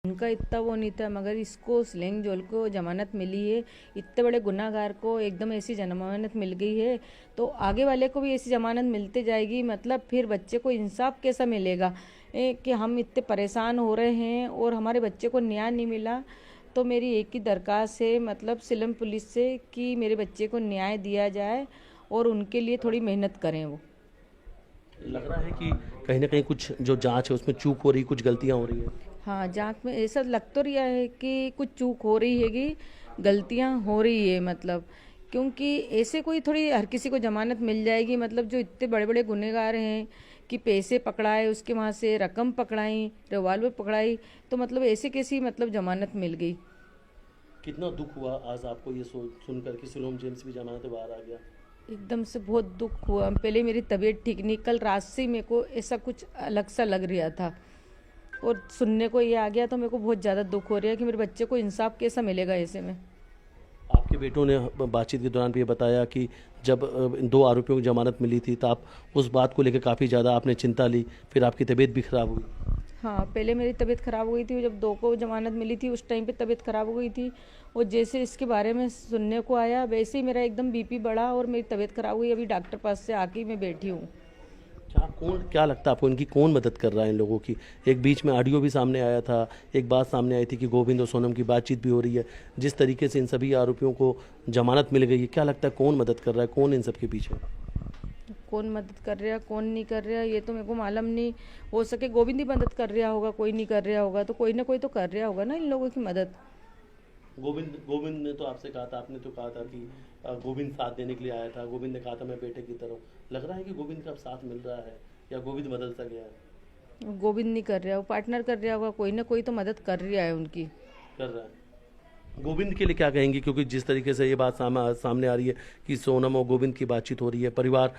उनका इतना वो नहीं था, मगर इसको स्लेंग जोल को जमानत मिली है। इतने बड़े गुनाहगार को एकदम ऐसी जमानत मिल गई है, तो आगे वाले को भी ऐसी जमानत मिलती जाएगी। मतलब फिर बच्चे को इंसाफ कैसा मिलेगा कि हम इतने परेशान हो रहे हैं और हमारे बच्चे को न्याय नहीं मिला। तो मेरी एक ही दरख्वास्त है, मतलब सिलम पुलिस से, कि मेरे बच्चे को न्याय दिया जाए और उनके लिए थोड़ी मेहनत करें। वो लग रहा है कि कहीं ना कहीं कुछ जो जांच है उसमें चूक हो रही, कुछ गलतियां हो रही हैं। हाँ, जांच में ऐसा लग तो रहा है कि कुछ चूक हो रही है, कि गलतियां हो रही है। मतलब क्योंकि ऐसे कोई थोड़ी हर किसी को जमानत मिल जाएगी। मतलब जो इतने बड़े बड़े गुनहगार हैं कि पैसे पकड़ाए, उसके वहाँ से रकम पकड़ाई, रिवॉल्वर पकड़ाई, तो मतलब ऐसे कैसी मतलब जमानत मिल गई। कितना दुख हुआ आज आपको ये सुनकर कि सिलोम जेम्स भी जमानत से बाहर आ गया। एकदम से बहुत दुख हुआ। पहले मेरी तबीयत ठीक नहीं, कल रात से मेरे को ऐसा कुछ अलग सा लग रहा था, और सुनने को ये आ गया तो मेरे को बहुत ज़्यादा दुख हो रहा है कि मेरे बच्चे को इंसाफ कैसा मिलेगा ऐसे में। आपके बेटों ने बातचीत के दौरान भी ये बताया कि जब इन दो आरोपियों को जमानत मिली थी तो आप उस बात को लेकर काफ़ी ज़्यादा आपने चिंता ली, फिर आपकी तबीयत भी खराब हुई। हाँ, पहले मेरी तबीयत ख़राब हो गई थी। जब दो को जमानत मिली थी उस टाइम पे तबीयत ख़राब हो गई थी, और जैसे इसके बारे में सुनने को आया वैसे ही मेरा एकदम बीपी बढ़ा और मेरी तबीयत ख़राब हुई। अभी डॉक्टर पास से आके मैं बैठी हूँ। क्या लगता है आपको, इनकी कौन मदद कर रहा है इन लोगों की? एक बीच में ऑडियो भी सामने आया था, एक बात सामने आई थी कि गोविंद और सोनम की बातचीत भी हो रही है। जिस तरीके से इन सभी आरोपियों को जमानत मिल गई है, क्या लगता है कौन मदद कर रहा है, कौन इन सब के पीछे? कौन मदद कर रहा, कौन नहीं कर रहा, ये तो मेरे को मालूम नहीं। हो सके गोविंद ही मदद कर रहा होगा, कोई नहीं कर रहा होगा, तो कोई ना कोई तो कर रहा होगा ना इन लोगों की मदद। गोविंद ने तो आपसे कहा था, आपने तो कहा था कि गोविंद साथ देने के लिए आया था, गोविंद ने कहा था मैं बेटे की तरह हूं। लग रहा है कि गोविंद का अब साथ मिल रहा है या गोविंद बदल सा गया है? गोविंद नहीं कर रहा, वो पार्टनर कर रहा होगा, कोई ना कोई तो मदद कर रहा है उनकी। कर रहा है। गोविंद के लिए क्या कहेंगे, क्योंकि जिस तरीके से ये बात सामने आ रही है कि सोनम और गोविंद की बातचीत हो रही है, परिवार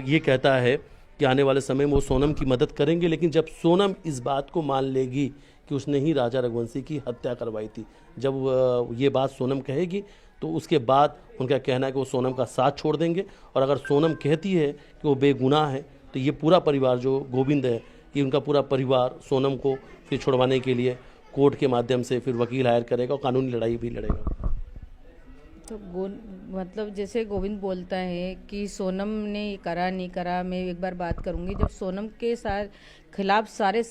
ये कहता है कि आने वाले समय में वो सोनम की मदद करेंगे, लेकिन जब सोनम इस बात को मान लेगी कि उसने ही राजा रघुवंशी की हत्या करवाई थी, जब ये बात सोनम कहेगी तो उसके बाद उनका कहना है कि वो सोनम का साथ छोड़ देंगे। और अगर सोनम कहती है कि वो बेगुनाह है तो ये पूरा परिवार जो गोविंद है, ये उनका पूरा परिवार सोनम को फिर छुड़वाने के लिए कोर्ट के माध्यम से फिर वकील हायर करेगा और कानूनी लड़ाई भी लड़ेगा। तो मतलब जैसे गोविंद बोलता है कि सोनम ने ये करा नहीं करा, मैं एक बार बात करूंगी जब सोनम के साथ खिलाफ सारे